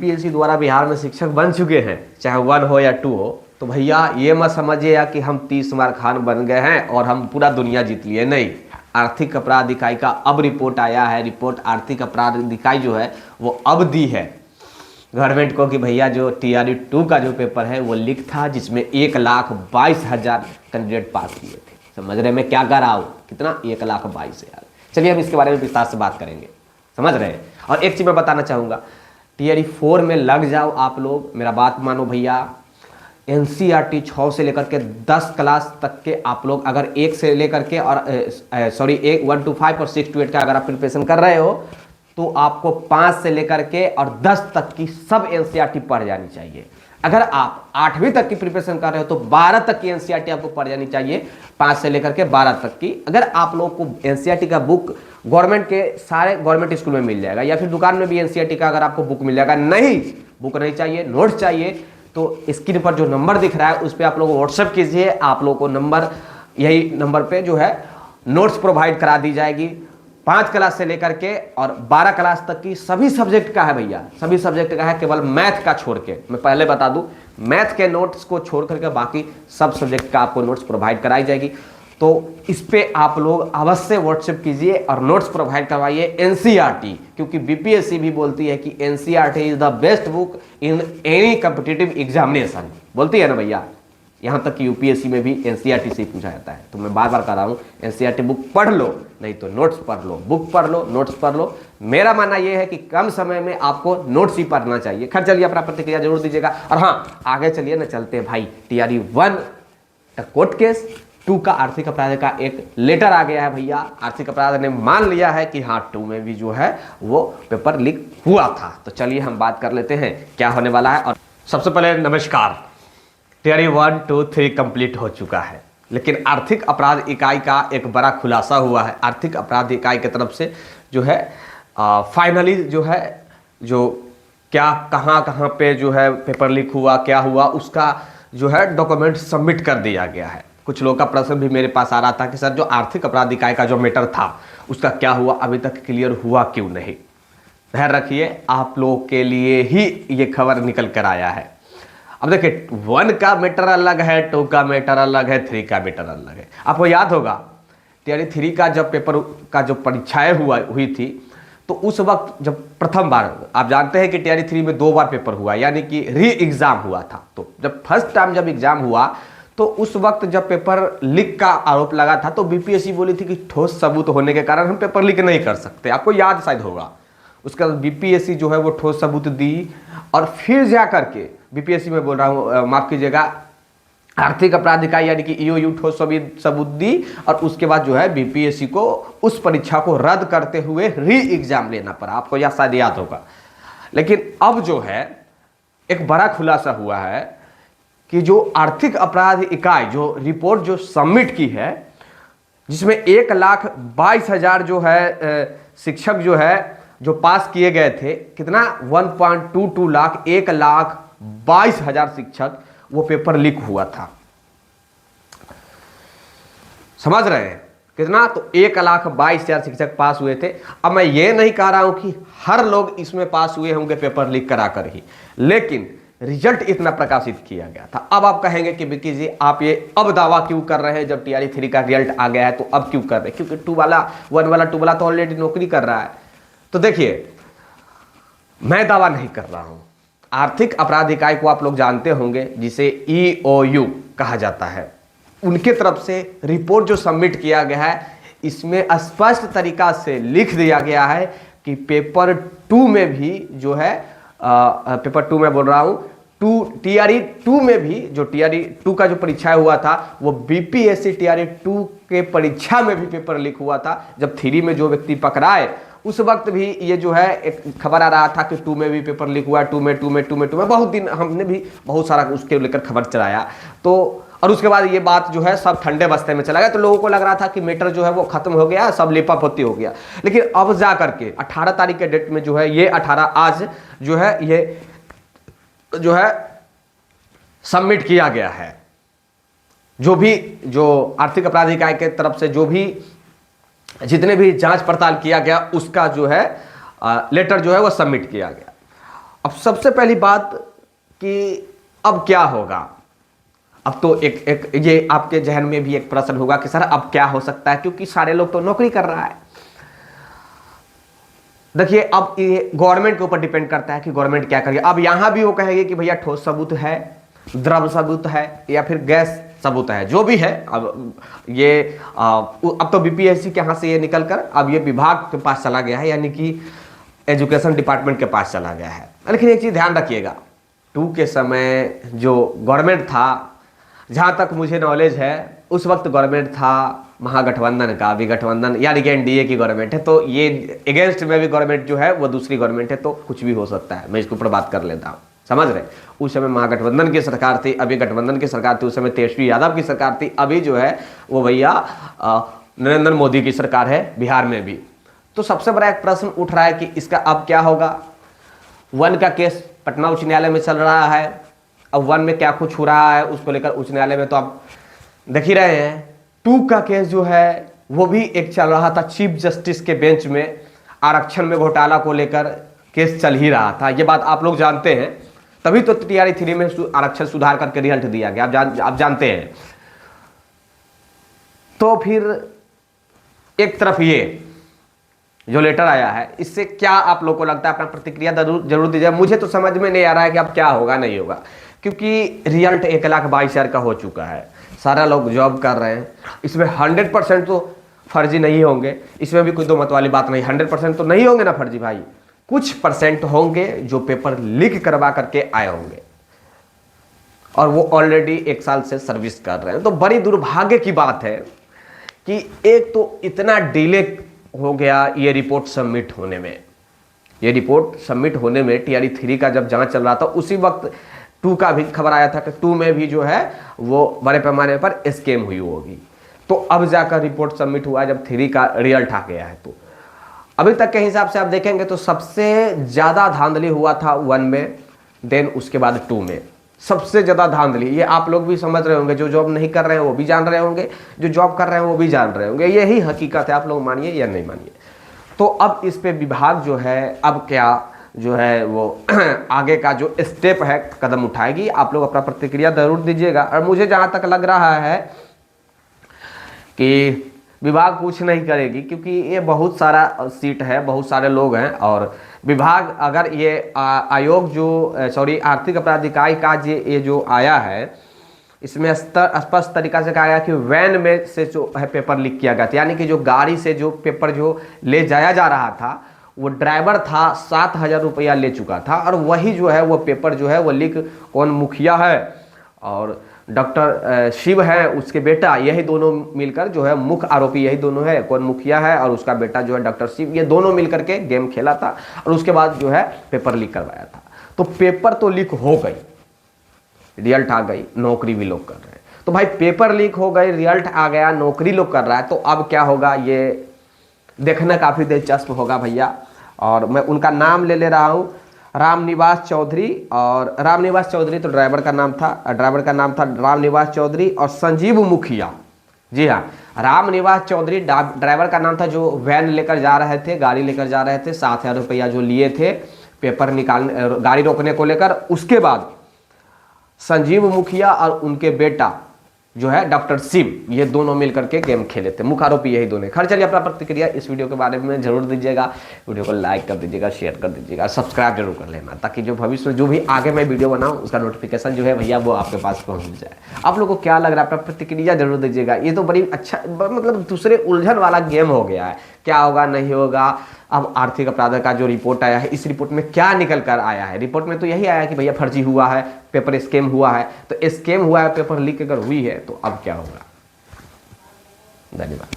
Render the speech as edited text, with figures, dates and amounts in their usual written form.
BPSC द्वारा बिहार में शिक्षक बन चुके हैं, चाहे 1 हो या 2 हो, तो भैया ये मत समझिए कि हम 30 मार खान बन गए हैं और हम पूरा दुनिया जीत लिए। नहीं, आर्थिक अपराध इकाई का अब रिपोर्ट आया है। रिपोर्ट आर्थिक अपराध इकाई जो है वो अब दी है गवर्नमेंट को कि भैया जो TRE 2 का जो पेपर है वो लीक था, जिसमें 1,22,000 कैंडिडेट पास किए थे। समझ रहे मैं क्या कर रहा हूँ? कितना? 1,22,000। चलिए हम इसके बारे में विस्तार से बात करेंगे, समझ रहे हैं। और एक चीज़ मैं बताना चाहूँगा, TRE 4 में लग जाओ आप लोग, मेरा बात मानो भैया। NCERT 6 से लेकर के 10 क्लास तक के आप लोग अगर 1 से लेकर के और 1 to 5 और 6 to 8 का अगर आप प्रिपरेशन कर रहे हो तो आपको 5 से लेकर के और 10 तक की सब NCERT पढ़ जानी चाहिए। अगर आप 8वीं तक की प्रिपरेशन कर रहे हो तो 12 तक की NCERT आपको पढ़ जानी चाहिए, 5 से लेकर के 12 तक की। अगर आप लोग को NCERT का बुक गवर्नमेंट के सारे गवर्नमेंट स्कूल में मिल जाएगा या फिर दुकान में भी NCERT का अगर आपको बुक मिल जाएगा। नहीं, बुक नहीं चाहिए, नोट्स चाहिए, तो स्क्रीन पर जो नंबर दिख रहा है उस पर आप लोग व्हाट्सएप कीजिए। आप लोग को नंबर, यही नंबर पे जो है नोट्स प्रोवाइड करा दी जाएगी। 5 क्लास से लेकर के और 12 क्लास तक की सभी सब्जेक्ट का है भैया, सभी सब्जेक्ट का है, केवल मैथ का छोड़ के। मैं पहले बता दूं, मैथ के नोट्स को छोड़ करके बाकी सब सब्जेक्ट का आपको नोट्स प्रोवाइड कराई जाएगी। तो इस पे आप लोग अवश्य व्हाट्सएप कीजिए और नोट्स प्रोवाइड करवाइए NCERT, क्योंकि BPSC भी बोलती है कि NCERT is the best book in any competitive examination, बोलती है ना भैया। यहाँ तक कि UPSC में भी NCERT से ही पूछा जाता है। तो मैं बार बार कह रहा हूँ, NCERT बुक पढ़ लो, नहीं तो नोट्स पढ़ लो। बुक पढ़ लो, नोट्स पढ़ लो। मेरा मानना यह है कि कम समय में आपको नोट्स ही पढ़ना चाहिए। खैर चलिए, अपना प्रतिक्रिया जरूर दीजिएगा। और हाँ, आगे चलिए ना, चलते हैं भाई। TRE 1 का कोर्ट केस, 2 का आर्थिक अपराध का एक लेटर आ गया है भैया। आर्थिक अपराध ने मान लिया है कि हाँ 2 में भी जो है वो पेपर लीक हुआ था। तो चलिए हम बात कर लेते हैं क्या होने वाला है। और सबसे पहले नमस्कार, TRE 1, 2, 3 कंप्लीट हो चुका है, लेकिन आर्थिक अपराध इकाई का एक बड़ा खुलासा हुआ है। आर्थिक अपराध इकाई की तरफ से जो है फाइनली जो है, जो क्या कहाँ पे जो है पेपर लीक हुआ, क्या हुआ, उसका जो है डॉक्यूमेंट सबमिट कर दिया गया है। कुछ लोगों का प्रश्न भी मेरे पास आ रहा था कि सर जो आर्थिक अपराध इकाई का जो मैटर था उसका क्या हुआ, अभी तक क्लियर हुआ क्यों नहीं। धैर्य रखिए, आप लोगों के लिए ही ये खबर निकल कर आया है। अब देखिए, 1 का मैटर अलग है, 2 का मैटर अलग है, 3 का मैटर अलग है। आपको याद होगा TRE 3 का जब पेपर का जो परीक्षाएं हुई थी, तो उस वक्त जब प्रथम बार, आप जानते हैं कि TRE 3 में 2 बार पेपर हुआ, यानी कि री एग्जाम हुआ था। तो जब फर्स्ट टाइम जब एग्जाम हुआ तो उस वक्त जब पेपर लीक का आरोप लगा था तो BPSC बोली थी कि ठोस सबूत होने के कारण हम पेपर लीक नहीं कर सकते। आपको याद शायद होगा। उसका BPSC जो है वो ठोस सबूत दी, और फिर जा करके BPSC में बोल रहा हूँ, माफ कीजिएगा, आर्थिक अपराध इकाई यानी कि EOU ठोस सबूत दी, और उसके बाद जो है BPSC को उस परीक्षा को रद्द करते हुए री एग्जाम लेना पड़ा। आपको यह शायद याद होगा। लेकिन अब जो है एक बड़ा खुलासा हुआ है कि जो आर्थिक अपराध इकाई जो रिपोर्ट जो सबमिट की है, जिसमें 1,22,000 जो है शिक्षक जो है जो पास किए गए थे, कितना 1.22 लाख, 1,22,000 शिक्षक, वो पेपर लीक हुआ था। समझ रहे हैं कितना? तो 1,22,000 शिक्षक पास हुए थे। अब मैं ये नहीं कह रहा हूं कि हर लोग इसमें पास हुए होंगे पेपर लीक कराकर ही, लेकिन रिजल्ट इतना प्रकाशित किया गया था। अब आप कहेंगे कि विक्की जी आप ये अब दावा क्यों कर रहे हैं, जब TRE 3 का रिजल्ट आ गया है तो अब क्यों कर रहे हैं? क्योंकि 1 वाला 2 वाला तो ऑलरेडी नौकरी कर रहा है। तो देखिए, मैं दावा नहीं कर रहा हूं। आर्थिक अपराध इकाई को आप लोग जानते होंगे, जिसे EOU कहा जाता है, उनके तरफ से रिपोर्ट जो सबमिट किया गया है, इसमें स्पष्ट तरीका से लिख दिया गया है कि पेपर 2 में भी जो है, पेपर 2 में बोल रहा हूं, TRE 2 में भी जो TRE 2 का जो परीक्षा हुआ था, वो BPSC TRE 2 के परीक्षा में भी पेपर लीक हुआ था। जब 3 में जो व्यक्ति पकड़ाए उस वक्त भी ये जो है एक खबर आ रहा था कि 2 में भी पेपर लीक हुआ, 2 में बहुत दिन हमने भी बहुत सारा उसके लेकर खबर चलाया। तो और उसके बाद ये बात जो है सब ठंडे बस्ते में चला गया। तो लोगों को लग रहा था कि मैटर जो है वो खत्म हो गया, सब लिपापोती हो गया। लेकिन अब जा करके 18 तारीख के डेट में जो है, ये 18 आज जो है, ये जो है सबमिट किया गया है। जो आर्थिक अपराध इकाई के तरफ से जो भी जितने भी जांच पड़ताल किया गया, उसका जो है लेटर जो है वो सबमिट किया गया। अब सबसे पहली बात कि अब क्या होगा। अब तो एक ये आपके जहन में भी एक प्रश्न होगा कि सर अब क्या हो सकता है, क्योंकि सारे लोग तो नौकरी कर रहा है। देखिए अब ये गवर्नमेंट के ऊपर डिपेंड करता है कि गवर्नमेंट क्या करेगी। अब यहां भी वो कहेंगे कि भैया ठोस सबूत है, द्रव सबूत है या फिर गैस सबूत है, जो भी है। अब ये अब तो बीपीएससी के यहाँ से ये निकल कर अब ये विभाग के पास चला गया है, यानी कि एजुकेशन डिपार्टमेंट के पास चला गया है। लेकिन एक चीज़ ध्यान रखिएगा, 2 के समय जो गवर्नमेंट था, जहाँ तक मुझे नॉलेज है उस वक्त गवर्नमेंट था महागठबंधन का, विगठबंधन यानी कि एनडीए की गवर्नमेंट है। तो ये अगेंस्ट में भी गवर्नमेंट जो है वो दूसरी गवर्नमेंट है, तो कुछ भी हो सकता है। मैं इसके ऊपर बात कर लेता हूँ, समझ रहे। उस समय महागठबंधन की सरकार थी, अभी गठबंधन की सरकार थी। उस समय तेजस्वी यादव की सरकार थी, अभी जो है वो भैया नरेंद्र मोदी की सरकार है बिहार में भी। तो सबसे बड़ा एक प्रश्न उठ रहा है कि इसका अब क्या होगा। 1 का केस पटना उच्च न्यायालय में चल रहा है। अब 1 में क्या कुछ हो रहा है उसको लेकर उच्च न्यायालय में तो आप देख ही रहे हैं। 2 का केस जो है वो भी एक चल रहा था, चीफ जस्टिस के बेंच में आरक्षण में घोटाला को लेकर केस चल ही रहा था। ये बात आप लोग जानते हैं, तभी तो टीआरई 3 में आरक्षण सुधार करके रिजल्ट दिया गया। आप जानते हैं। तो फिर एक तरफ ये जो लेटर आया है, इससे क्या आप लोग को लगता है, अपना प्रतिक्रिया जरूर दीजिए। मुझे तो समझ में नहीं आ रहा है कि अब क्या होगा नहीं होगा, क्योंकि रिजल्ट 1,22,000 का हो चुका है। सारा लोग जॉब कर रहे हैं। इसमें 100% तो फर्जी नहीं होंगे, इसमें भी कोई दो मत वाली बात नहीं। 100% तो नहीं होंगे ना फर्जी भाई, कुछ परसेंट होंगे जो पेपर लीक करवा करके आए होंगे, और वो ऑलरेडी 1 साल से सर्विस कर रहे हैं। तो बड़ी दुर्भाग्य की बात है कि एक तो इतना डिले हो गया ये रिपोर्ट सबमिट होने में। ये रिपोर्ट सबमिट होने में टीआरई 3 का जब जांच चल रहा था, उसी वक्त 2 का भी खबर आया था कि 2 में भी जो है वो बड़े पैमाने पर स्कैम हुई होगी। तो अब जाकर रिपोर्ट सबमिट हुआ जब 3 का रिजल्ट आ गया है। तो अभी तक के हिसाब से आप देखेंगे तो सबसे ज़्यादा धांधली हुआ था 1 में, देन उसके बाद 2 में सबसे ज़्यादा धांधली। ये आप लोग भी समझ रहे होंगे, जो जॉब नहीं कर रहे हैं वो भी जान रहे होंगे, जो जॉब कर रहे हैं वो भी जान रहे होंगे। यही हकीकत है, आप लोग मानिए या नहीं मानिए। तो अब इस पे विभाग जो है अब क्या जो है वो आगे का जो स्टेप है कदम उठाएगी। आप लोग अपना प्रतिक्रिया जरूर दीजिएगा। और मुझे जहाँ तक लग रहा है कि विभाग कुछ नहीं करेगी, क्योंकि ये बहुत सारा सीट है, बहुत सारे लोग हैं। और विभाग अगर ये आयोग जो आर्थिक अपराध इकाई का ये जो आया है, इसमें स्पष्ट तरीका से कहा गया कि वैन में से जो है पेपर लीक किया गया था, यानी कि जो गाड़ी से जो पेपर जो ले जाया जा रहा था, वो ड्राइवर था 7,000 रुपया ले चुका था, और वही जो है वो पेपर जो है वो लीक कौन मुखिया है और डॉक्टर शिव है उसके बेटा, यही दोनों मिलकर जो है मुख्य आरोपी यही दोनों है, कौन मुखिया है और उसका बेटा जो है डॉक्टर शिव, ये दोनों मिलकर के गेम खेला था और उसके बाद जो है पेपर लीक करवाया था। तो पेपर तो लीक हो गई, रिजल्ट आ गई, नौकरी भी लोग कर रहे हैं। तो भाई पेपर लीक हो गई, रिजल्ट आ गया, नौकरी लोग कर रहा है, तो अब क्या होगा ये देखना काफ़ी दिलचस्प होगा भैया। और मैं उनका नाम ले रहा हूँ, रामनिवास चौधरी। और रामनिवास चौधरी तो ड्राइवर का नाम था, रामनिवास चौधरी और संजीव मुखिया। जी हाँ, रामनिवास चौधरी ड्राइवर का नाम था, जो वैन लेकर जा रहे थे, गाड़ी लेकर जा रहे थे, 7,000 रुपया जो लिए थे पेपर निकालने गाड़ी रोकने को लेकर। उसके बाद संजीव मुखिया और उनके बेटा जो है डॉक्टर शिव, ये दोनों मिलकर के गेम खेले थे, मुख्य आरोपी यही दोनों। खैर चलिए, अपना प्रतिक्रिया इस वीडियो के बारे में जरूर दीजिएगा। वीडियो को लाइक कर दीजिएगा, शेयर कर दीजिएगा, सब्सक्राइब जरूर कर लेना, ताकि जो भविष्य में जो भी आगे मैं वीडियो बनाऊं उसका नोटिफिकेशन जो है भैया वो आपके पास पहुंच जाए। आप लोगों को क्या लग रहा है, अपना प्रतिक्रिया जरूर दीजिएगा। ये तो बड़ी अच्छा मतलब दूसरे उलझन वाला गेम हो गया है, क्या होगा नहीं होगा। अब आर्थिक अपराध का जो रिपोर्ट आया है, इस रिपोर्ट में क्या निकल कर आया है? रिपोर्ट में तो यही आया कि भैया फर्जी हुआ है, पेपर स्कैम हुआ है। तो स्कैम हुआ है, पेपर लीक अगर हुई है तो अब क्या होगा? धन्यवाद।